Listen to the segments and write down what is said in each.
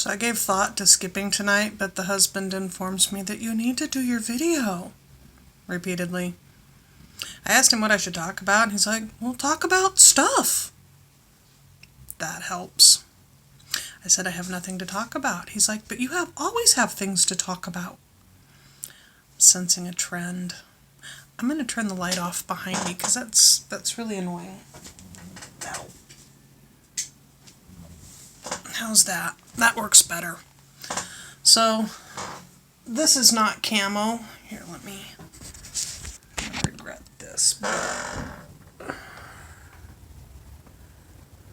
So I gave thought to skipping tonight, but the husband informs me that you need to do your video repeatedly. I asked him what I should talk about, and he's like, well, talk about stuff. That helps. I said, I have nothing to talk about. He's like, but you always have things to talk about. Sensing a trend. I'm going to turn the light off behind me because that's really annoying. Ow. How's that? That works better. So, this is not camo. Here, let me regret this.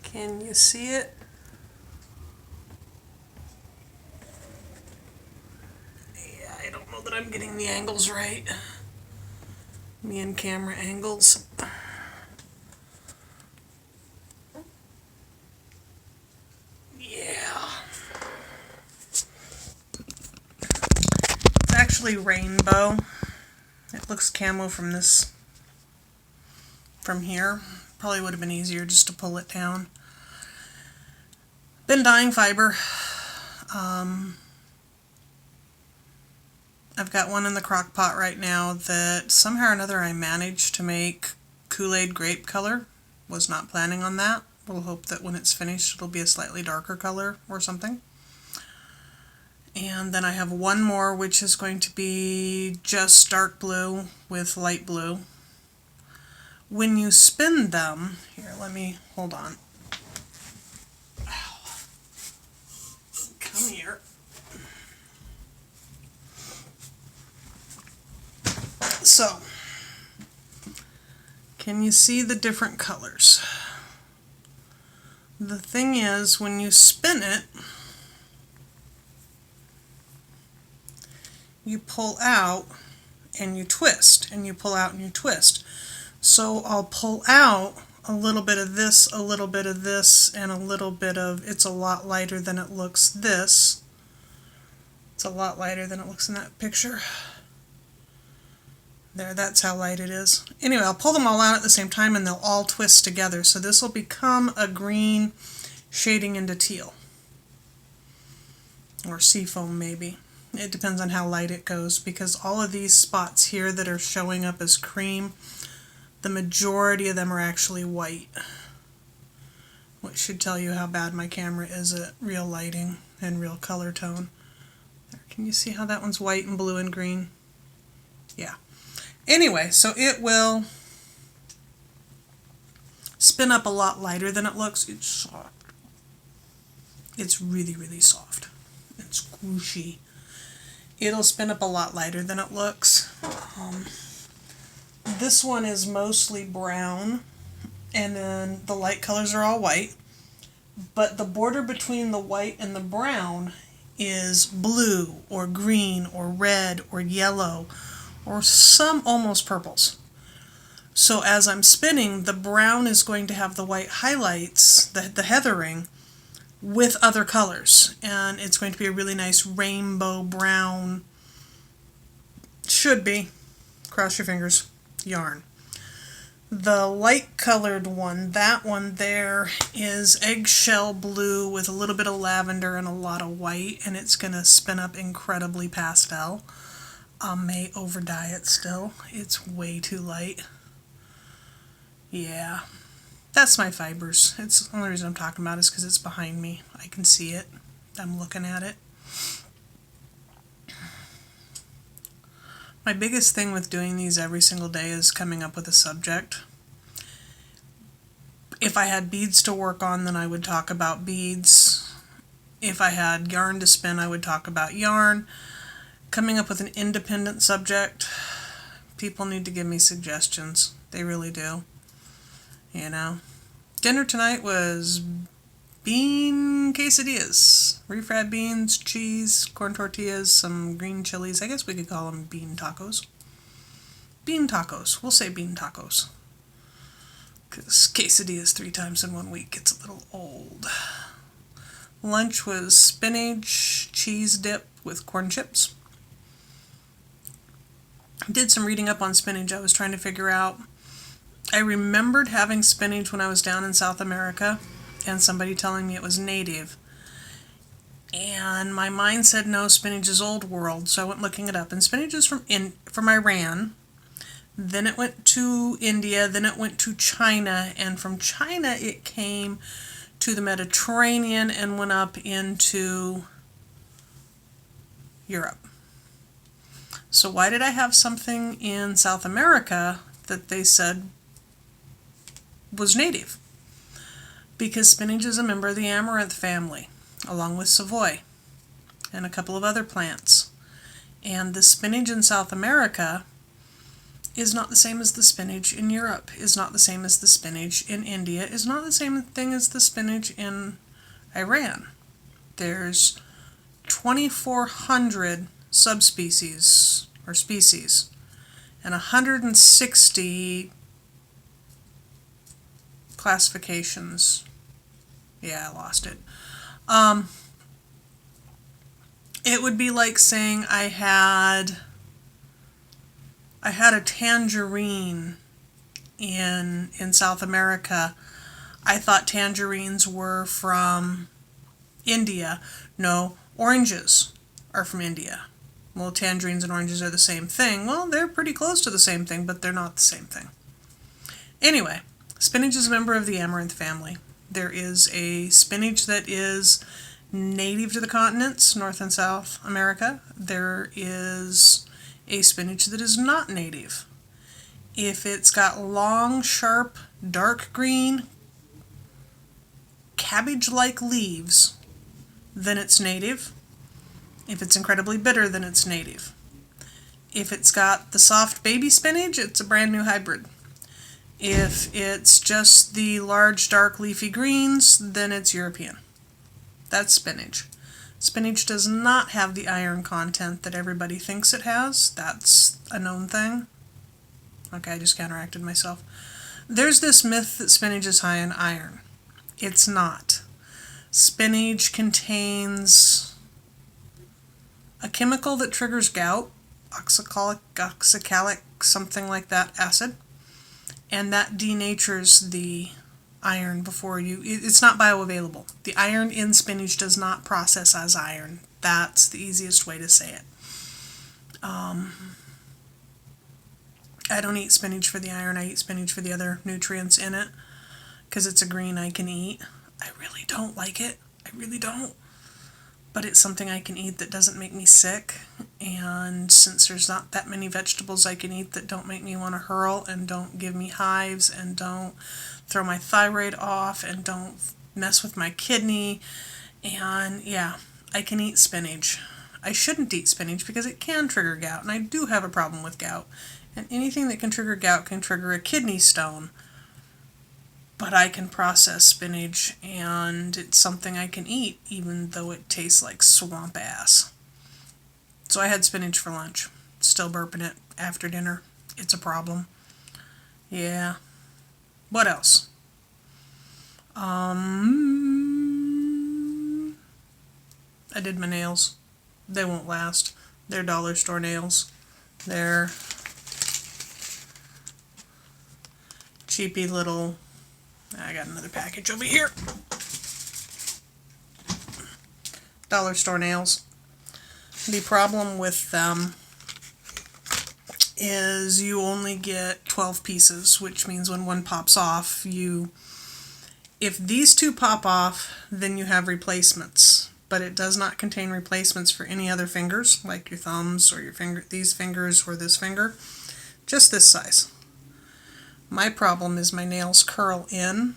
Can you see it? Yeah, I don't know that I'm getting the angles right. Me and camera angles. Yeah. It's actually rainbow. It looks camo from here. Probably would have been easier just to pull it down. Been dyeing fiber. I've got one in the crock pot right now that somehow or another I managed to make Kool-Aid grape color. Was not planning on that. We'll hope that when it's finished it'll be a slightly darker color or something. And then I have one more which is going to be just dark blue with light blue. When you spin them, here, hold on. Ow. Come here. So, can you see the different colors? The thing is, when you spin it, you pull out and you twist, and you pull out and you twist. So I'll pull out a little bit of this, a little bit of this, and a little bit of, it's a lot lighter than it looks this. It's a lot lighter than it looks in that picture. There, that's how light it is. Anyway, I'll pull them all out at the same time and they'll all twist together. So this will become a green shading into teal. Or seafoam maybe. It depends on how light it goes, because all of these spots here that are showing up as cream, the majority of them are actually white. Which should tell you how bad my camera is at real lighting and real color tone. There, can you see how that one's white and blue and green? Yeah. Anyway, so it will spin up a lot lighter than it looks. It's soft. It's really, really soft. It's squishy. It'll spin up a lot lighter than it looks. This one is mostly brown, and then the light colors are all white. But the border between the white and the brown is blue or green or red or yellow, or some almost purples. So as I'm spinning, the brown is going to have the white highlights, the heathering, with other colors. And it's going to be a really nice rainbow brown, should be, cross your fingers, yarn. The light colored one, that one there, is eggshell blue with a little bit of lavender and a lot of white, and it's going to spin up incredibly pastel. I may over dye it still. It's way too light. Yeah. That's my fibers. It's the only reason I'm talking about is because it's behind me. I can see it. I'm looking at it. My biggest thing with doing these every single day is coming up with a subject. If I had beads to work on, then I would talk about beads. If I had yarn to spin, I would talk about yarn. Coming up with an independent subject, people need to give me suggestions. They really do. You know. Dinner tonight was bean quesadillas. Refried beans, cheese, corn tortillas, some green chilies. I guess we could call them bean tacos. Bean tacos. We'll say bean tacos. Because quesadillas 3 times in 1 week gets a little old. Lunch was spinach, cheese dip with corn chips. Did some reading up on spinach. I was trying to figure out. I remembered having spinach when I was down in South America and somebody telling me it was native. And my mind said no, spinach is old world, so I went looking it up. And spinach is from Iran. Then it went to India, then it went to China, and from China it came to the Mediterranean and went up into Europe. So why did I have something in South America that they said was native? Because spinach is a member of the amaranth family, along with savoy and a couple of other plants. And the spinach in South America is not the same as the spinach in Europe, is not the same as the spinach in India, is not the same thing as the spinach in Iran. There's 2,400 subspecies or species and 160 classifications. Yeah, I lost it. It would be like saying I had a tangerine in South America. I thought tangerines were from India. No, oranges are from India. Well, tangerines and oranges are the same thing. Well, they're pretty close to the same thing, but they're not the same thing. Anyway, spinach is a member of the amaranth family. There is a spinach that is native to the continents, North and South America. There is a spinach that is not native. If it's got long, sharp, dark green, cabbage-like leaves, then it's native. If it's incredibly bitter, then it's native. If it's got the soft baby spinach, it's a brand new hybrid. If it's just the large, dark, leafy greens, then it's European. That's spinach. Spinach does not have the iron content that everybody thinks it has. That's a known thing. Okay, I just counteracted myself. There's this myth that spinach is high in iron. It's not. Spinach contains a chemical that triggers gout, oxalic, something like that, acid, and that denatures the iron before you. It's not bioavailable. The iron in spinach does not process as iron. That's the easiest way to say it. I don't eat spinach for the iron. I eat spinach for the other nutrients in it because it's a green I can eat. I really don't like it. I really don't. But it's something I can eat that doesn't make me sick. And since there's not that many vegetables I can eat that don't make me want to hurl and don't give me hives and don't throw my thyroid off and don't mess with my kidney, and yeah, I can eat spinach. I shouldn't eat spinach because it can trigger gout, and I do have a problem with gout. And anything that can trigger gout can trigger a kidney stone. But I can process spinach, and it's something I can eat, even though it tastes like swamp ass. So I had spinach for lunch. Still burping it after dinner. It's a problem. Yeah. What else? I did my nails. They won't last. They're dollar store nails. They're cheapy little... I got another package over here. Dollar store nails. The problem with them is you only get 12 pieces, which means when one pops off, if these two pop off, then you have replacements. But it does not contain replacements for any other fingers, like your thumbs or these fingers or this finger. Just this size. My problem is my nails curl in.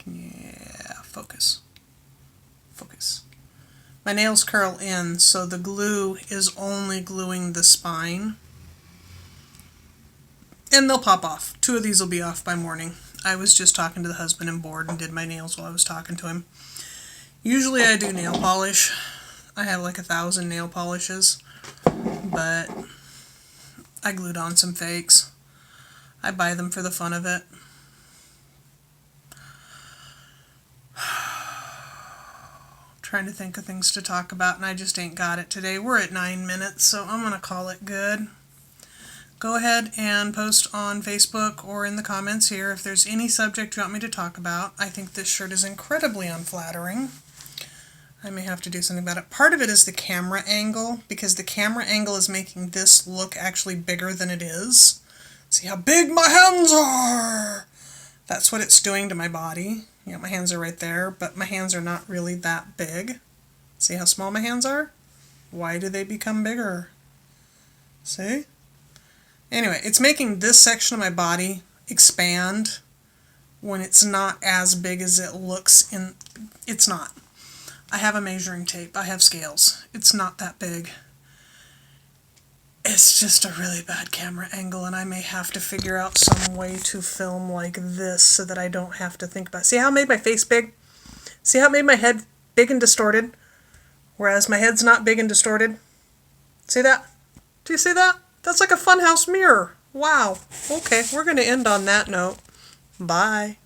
Yeah, focus. Focus. My nails curl in, so the glue is only gluing the spine. And they'll pop off. 2 of these will be off by morning. I was just talking to the husband and bored and did my nails while I was talking to him. Usually I do nail polish. I have like 1,000 nail polishes. But I glued on some fakes. I buy them for the fun of it. Trying to think of things to talk about, and I just ain't got it today. We're at 9 minutes, so I'm going to call it good. Go ahead and post on Facebook or in the comments here if there's any subject you want me to talk about. I think this shirt is incredibly unflattering. I may have to do something about it. Part of it is the camera angle, because the camera angle is making this look actually bigger than it is. See how big my hands are? That's what it's doing to my body. Yeah, my hands are right there, but my hands are not really that big. See how small my hands are? Why do they become bigger? See? Anyway, it's making this section of my body expand when it's not as big as it looks in. It's not. I have a measuring tape. I have scales. It's not that big. It's just a really bad camera angle, and I may have to figure out some way to film like this so that I don't have to think about it. See how I made my face big? See how I made my head big and distorted? Whereas my head's not big and distorted. See that? Do you see that? That's like a funhouse mirror. Wow. Okay, we're going to end on that note. Bye.